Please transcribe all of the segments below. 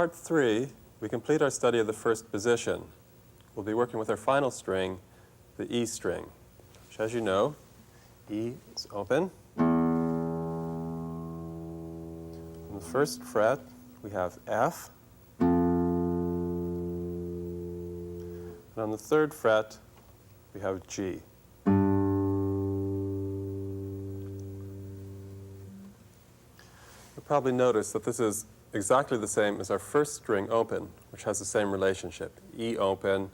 part 3, we complete our study of the first position. We'll be working with our final string, the E string, which, as you know, E is open. On the first fret, we have F. And on the third fret, we have G. You'll probably notice that this is exactly the same as our first string open, which has the same relationship. E open,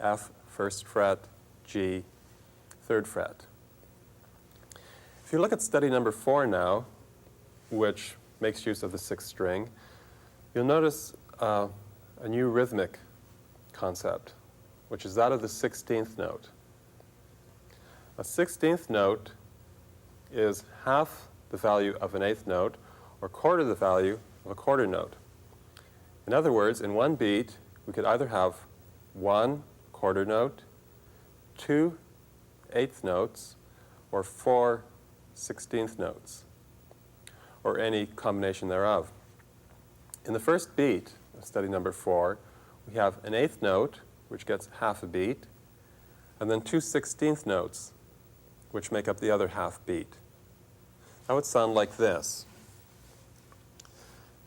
F first fret, G third fret. If you look at study number 4 now, which makes use of the 6th string, you'll notice a new rhythmic concept, which is that of the 16th note. A 16th note is half the value of an 8th note, or quarter the value of a quarter note. In other words, in one beat, we could either have 1 quarter note, 2 8th notes, or 4 16th notes, or any combination thereof. In the first beat of study number 4, we have an 8th note, which gets half a beat, and then 2 16th notes, which make up the other half beat. That would sound like this.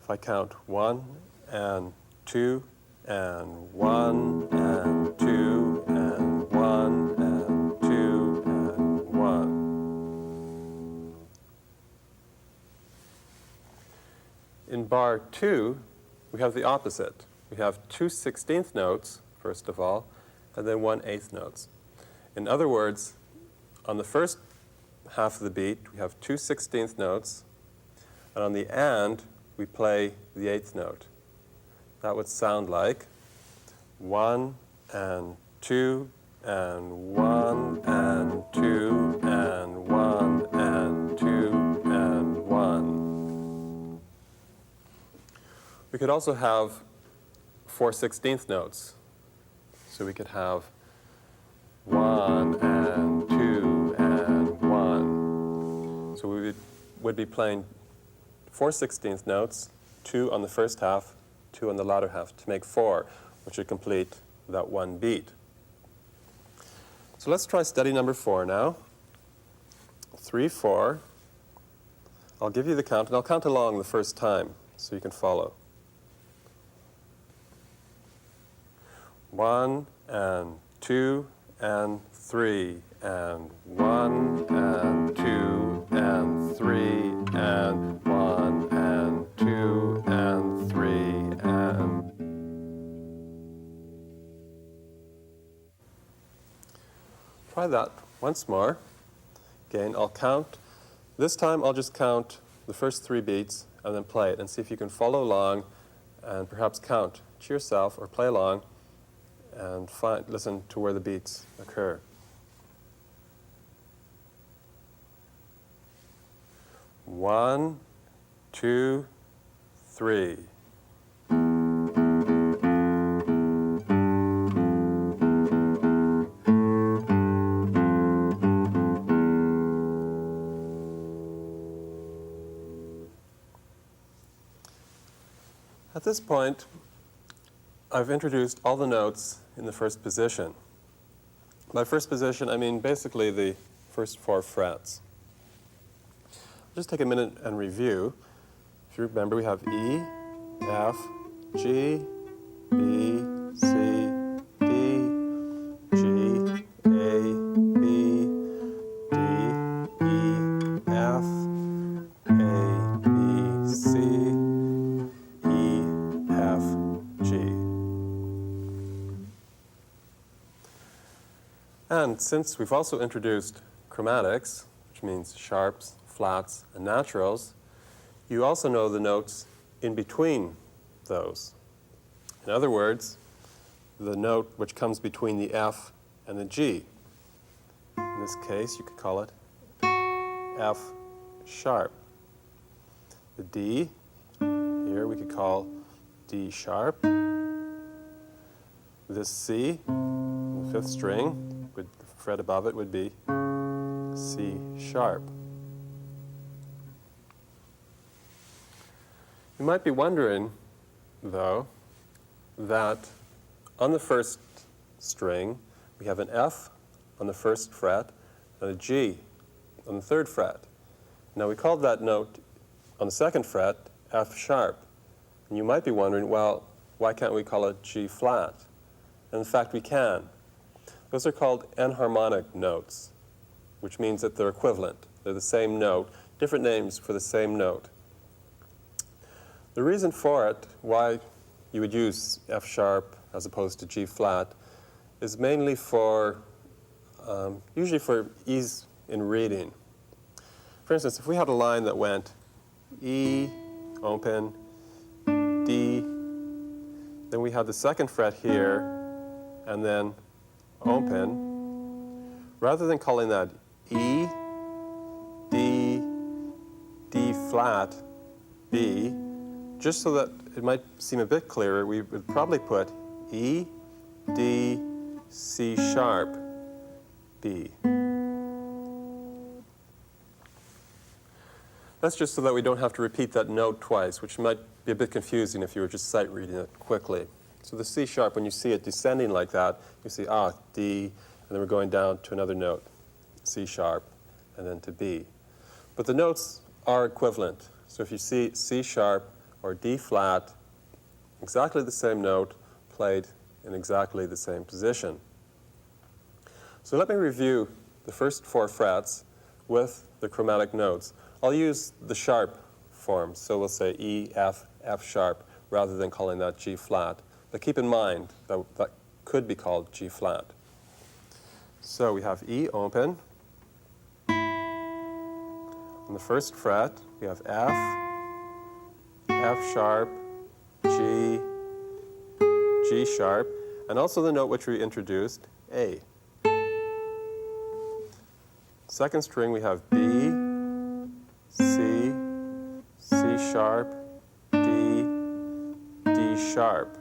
If I count 1 and 2 and 1 and 2 and 1 and 2 and 1. In bar 2, we have the opposite. We have 2 16th notes, first of all, and then 1 8th notes. In other words, on the first half of the beat, we have 2 16th notes, and on the and, we play the 8th note. That would sound like 1 and 2 and 1 and 2 and 1 and 2 and 1. We could also have 4 16th notes. So we could have 1 and 2 and 1. So we would be playing 4 16th notes, 2 on the first half, 2 on the latter half, to make 4, which would complete that one beat. So let's try study number 4 now. 3, 4. I'll give you the count, and I'll count along the first time so you can follow. 1 and 2 and 3 and 1 and 2 and 3 and 1 and 2 and 3 and... Try that once more. Again, I'll count. This time I'll just count the first 3 beats and then play it and see if you can follow along and perhaps count to yourself or play along and listen to where the beats occur. One, 2, 3. At this point, I've introduced all the notes in the first position. By first position, I mean basically the first 4 frets. I'll just take a minute and review. If you remember, we have E, F, G, B, C, D, G, A, B, D, E, F, A, B, C, E, F, G. And since we've also introduced chromatics, which means sharps, flats, and naturals, you also know the notes in between those. In other words, the note which comes between the F and the G. In this case, you could call it F sharp. The D, here we could call D sharp. This C, the 5th string, the fret above it would be C sharp. You might be wondering though, that on the first string, we have an F on the first fret and a G on the third fret. Now, we called that note on the second fret F sharp. And you might be wondering, well, why can't we call it G flat? And in fact, we can. Those are called enharmonic notes, which means that they're equivalent. They're the same note, different names for the same note. The reason for it, why you would use F sharp as opposed to G flat, is mainly for, usually for ease in reading. For instance, if we had a line that went E, open, D, then we have the second fret here, and then open. Rather than calling that E, D, D flat, B, just so that it might seem a bit clearer, we would probably put E, D, C sharp, B. That's just so that we don't have to repeat that note twice, which might be a bit confusing if you were just sight reading it quickly. So the C sharp, when you see it descending like that, you see, D, and then we're going down to another note, C sharp, and then to B. But the notes are equivalent. So if you see C sharp or D flat, exactly the same note played in exactly the same position. So let me review the first 4 frets with the chromatic notes. I'll use the sharp form, so we'll say E, F, F sharp, rather than calling that G flat. But keep in mind that that could be called G flat. So we have E open. On the first fret, we have F, F sharp, G, G sharp, and also the note which we introduced, A. Second string, we have B, C, C sharp, D, D sharp.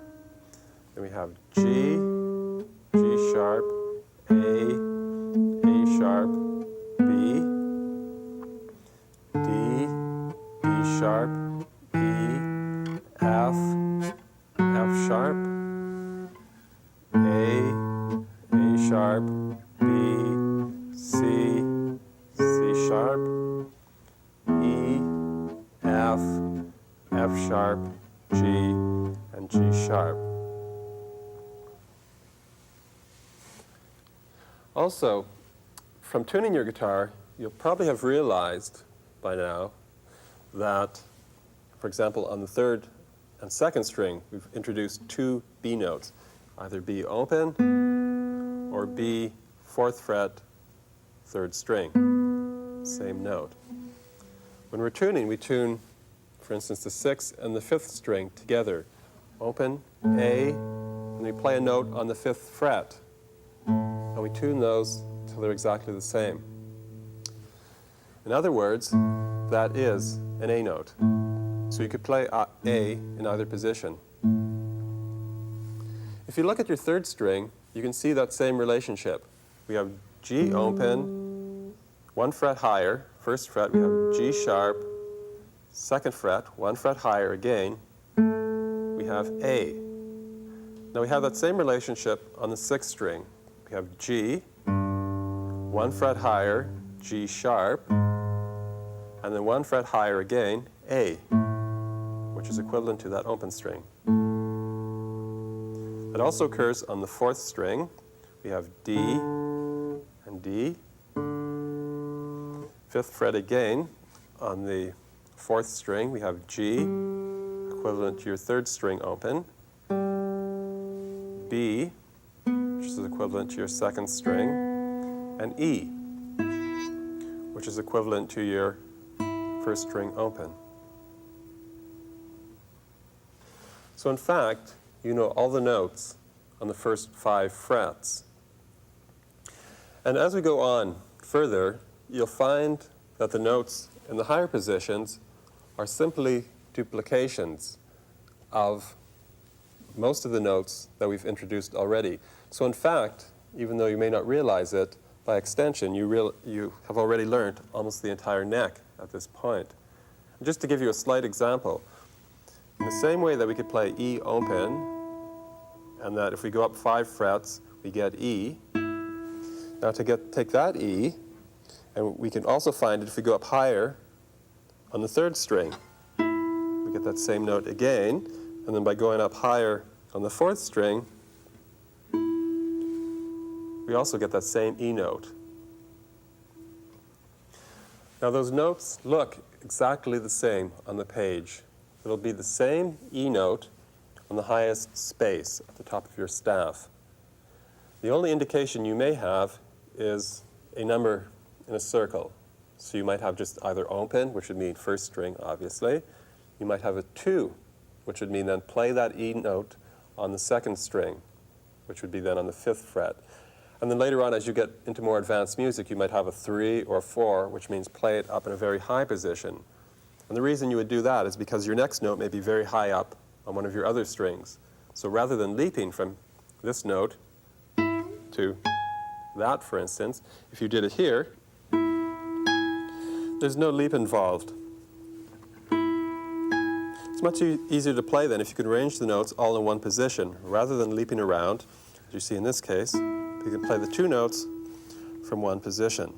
Then we have G, G sharp, A sharp, B, D, D sharp, E, F, F sharp, A sharp, B, C, C sharp, E, F, F sharp, G, and G sharp. Also, from tuning your guitar, you'll probably have realized by now that, for example, on the third and second string, we've introduced 2 B notes, either B open or B 4th fret, 3rd string, same note. When we're tuning, we tune, for instance, the 6th and the 5th string together. Open, A, and we play a note on the 5th fret. And we tune those till they're exactly the same. In other words, that is an A note. So you could play A in either position. If you look at your 3rd string, you can see that same relationship. We have G open, 1 fret higher, 1st fret, we have G sharp, 2nd fret, 1 fret higher again, we have A. Now we have that same relationship on the 6th string. We have G, 1 fret higher, G sharp, and then 1 fret higher again, A, which is equivalent to that open string. It also occurs on the 4th string. We have D and D. 5th fret again. On the 4th string, we have G, equivalent to your 3rd string open. B, which is equivalent to your 2nd string. And E, which is equivalent to your 1st string open. So in fact, you know all the notes on the first 5 frets. And as we go on further, you'll find that the notes in the higher positions are simply duplications of most of the notes that we've introduced already. So in fact, even though you may not realize it, by extension, you have already learned almost the entire neck at this point. And just to give you a slight example, In the same way that we could play E open, and that if we go up 5 frets, we get E. Now to take that E, and we can also find it if we go up higher on the 3rd string. We get that same note again, and then by going up higher on the 4th string, we also get that same E note. Now those notes look exactly the same on the page. It'll be the same E note on the highest space at the top of your staff. The only indication you may have is a number in a circle. So you might have just either open, which would mean 1st string, obviously. You might have a 2, which would mean then play that E note on the 2nd string, which would be then on the 5th fret. And then later on, as you get into more advanced music, you might have a 3 or 4, which means play it up in a very high position. And the reason you would do that is because your next note may be very high up on one of your other strings. So rather than leaping from this note to that, for instance, if you did it here, there's no leap involved. It's much easier to play then if you could arrange the notes all in one position. Rather than leaping around, as you see in this case, you can play the 2 notes from one position.